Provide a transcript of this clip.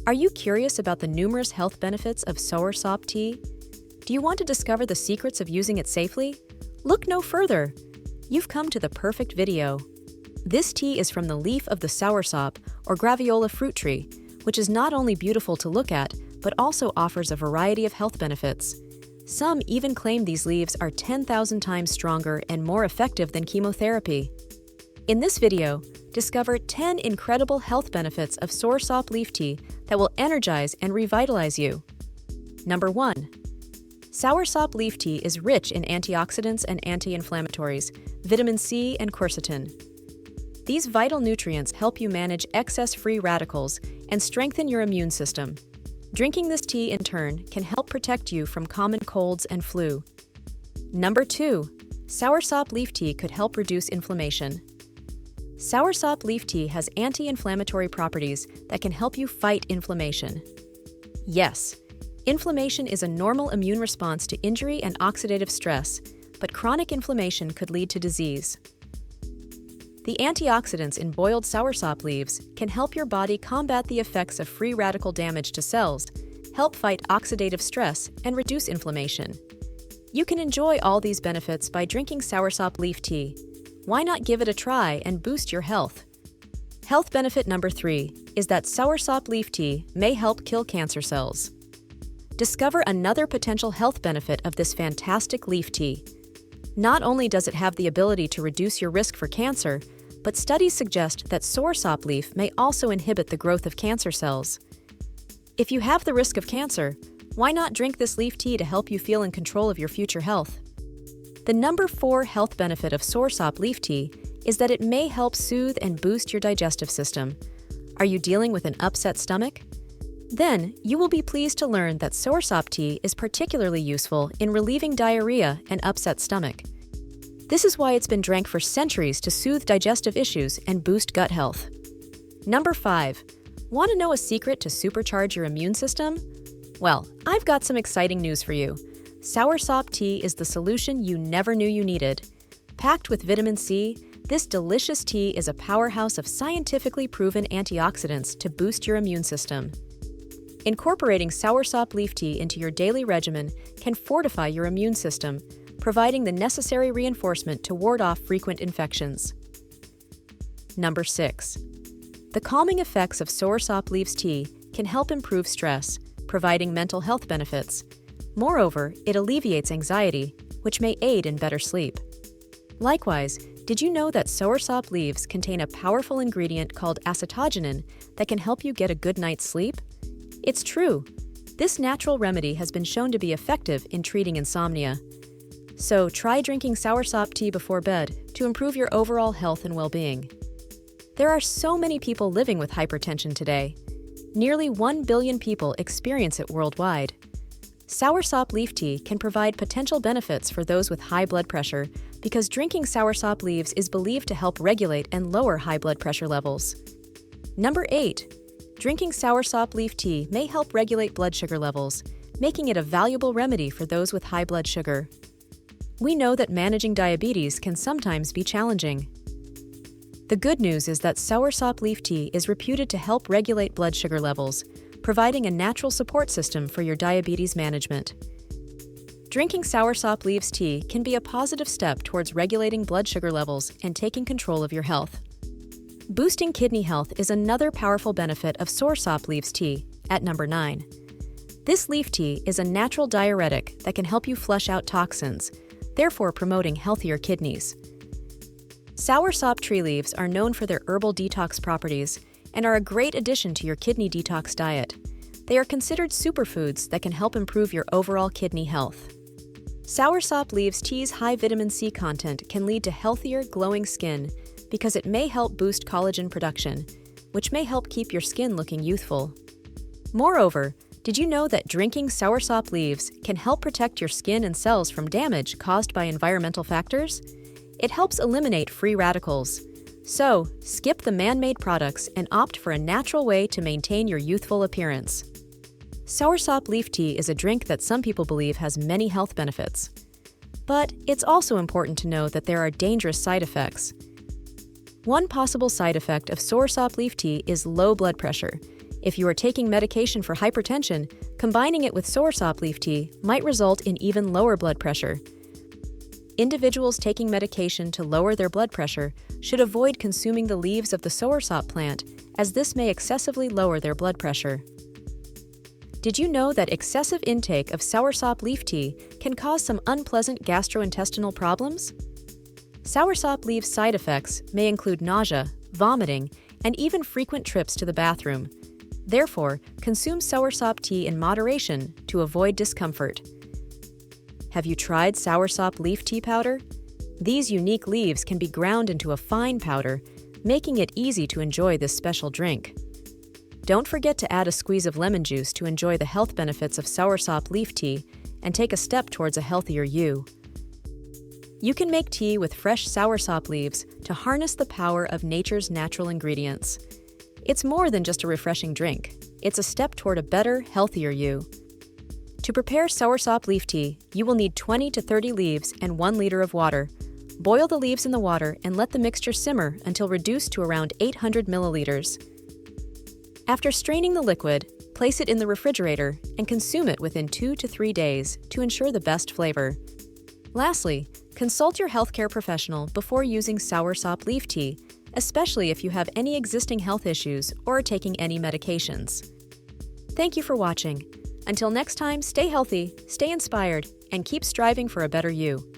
Are you curious about the numerous health benefits of Soursop tea? Do you want to discover the secrets of using it safely? Look no further. You've come to the perfect video. This tea is from the leaf of the Soursop or Graviola fruit tree, which is not only beautiful to look at, but also offers a variety of health benefits. Some even claim these leaves are 10,000 times stronger and more effective than chemotherapy. In this video, discover 10 incredible health benefits of Soursop leaf tea that will energize and revitalize you. Number 1. Soursop leaf tea is rich in antioxidants and anti-inflammatories, vitamin C and quercetin. These vital nutrients help you manage excess free radicals and strengthen your immune system. Drinking this tea, in turn, can help protect you from common colds and flu. Number 2. Soursop leaf tea could help reduce inflammation. Soursop leaf tea has anti-inflammatory properties that can help you fight inflammation. Yes, inflammation is a normal immune response to injury and oxidative stress, but chronic inflammation could lead to disease. The antioxidants in boiled soursop leaves can help your body combat the effects of free radical damage to cells, help fight oxidative stress, and reduce inflammation. You can enjoy all these benefits by drinking soursop leaf tea. Why not give it a try and boost your health? Health benefit number 3 is that soursop leaf tea may help kill cancer cells. Discover another potential health benefit of this fantastic leaf tea. Not only does it have the ability to reduce your risk for cancer, but studies suggest that soursop leaf may also inhibit the growth of cancer cells. If you have the risk of cancer, why not drink this leaf tea to help you feel in control of your future health? The number 4 health benefit of Soursop leaf tea is that it may help soothe and boost your digestive system. Are you dealing with an upset stomach? Then, you will be pleased to learn that Soursop tea is particularly useful in relieving diarrhea and upset stomach. This is why it's been drank for centuries to soothe digestive issues and boost gut health. Number 5. Want to know a secret to supercharge your immune system? Well, I've got some exciting news for you. Soursop tea is the solution you never knew you needed. Packed with vitamin C, this delicious tea is a powerhouse of scientifically proven antioxidants to boost your immune system. Incorporating soursop leaf tea into your daily regimen can fortify your immune system, providing the necessary reinforcement to ward off frequent infections. Number 6. The calming effects of soursop leaf tea can help improve stress, providing mental health benefits. Moreover, it alleviates anxiety, which may aid in better sleep. Likewise, did you know that soursop leaves contain a powerful ingredient called acetogenin that can help you get a good night's sleep? It's true. This natural remedy has been shown to be effective in treating insomnia. So try drinking soursop tea before bed to improve your overall health and well-being. There are so many people living with hypertension today. Nearly 1 billion people experience it worldwide. Soursop leaf tea can provide potential benefits for those with high blood pressure because drinking soursop leaves is believed to help regulate and lower high blood pressure levels. Number 8. Drinking soursop leaf tea may help regulate blood sugar levels, making it a valuable remedy for those with high blood sugar. We know that managing diabetes can sometimes be challenging. The good news is that soursop leaf tea is reputed to help regulate blood sugar levels, providing a natural support system for your diabetes management. Drinking soursop leaves tea can be a positive step towards regulating blood sugar levels and taking control of your health. Boosting kidney health is another powerful benefit of soursop leaves tea, at number 9. This leaf tea is a natural diuretic that can help you flush out toxins, therefore promoting healthier kidneys. Soursop tree leaves are known for their herbal detox properties and are a great addition to your kidney detox diet. They are considered superfoods that can help improve your overall kidney health. Soursop leaves tea's high vitamin C content can lead to healthier, glowing skin because it may help boost collagen production, which may help keep your skin looking youthful. Moreover, did you know that drinking soursop leaves can help protect your skin and cells from damage caused by environmental factors? It helps eliminate free radicals. So, skip the man-made products and opt for a natural way to maintain your youthful appearance. Soursop leaf tea is a drink that some people believe has many health benefits. But it's also important to know that there are dangerous side effects. One possible side effect of soursop leaf tea is low blood pressure. If you are taking medication for hypertension, combining it with Soursop leaf tea might result in even lower blood pressure. Individuals taking medication to lower their blood pressure should avoid consuming the leaves of the Soursop plant, as this may excessively lower their blood pressure. Did you know that excessive intake of Soursop leaf tea can cause some unpleasant gastrointestinal problems? Soursop leaves side effects may include nausea, vomiting, and even frequent trips to the bathroom. Therefore, consume Soursop tea in moderation to avoid discomfort. Have you tried Soursop leaf tea powder? These unique leaves can be ground into a fine powder, making it easy to enjoy this special drink. Don't forget to add a squeeze of lemon juice to enjoy the health benefits of Soursop leaf tea and take a step towards a healthier you. You can make tea with fresh Soursop leaves to harness the power of nature's natural ingredients. It's more than just a refreshing drink. It's a step toward a better, healthier you. To prepare Soursop leaf tea, you will need 20 to 30 leaves and 1 liter of water. Boil the leaves in the water and let the mixture simmer until reduced to around 800 milliliters. After straining the liquid, place it in the refrigerator and consume it within 2 to 3 days to ensure the best flavor. Lastly, consult your healthcare professional before using Soursop leaf tea, especially if you have any existing health issues or are taking any medications. Thank you for watching. Until next time, stay healthy, stay inspired, and keep striving for a better you.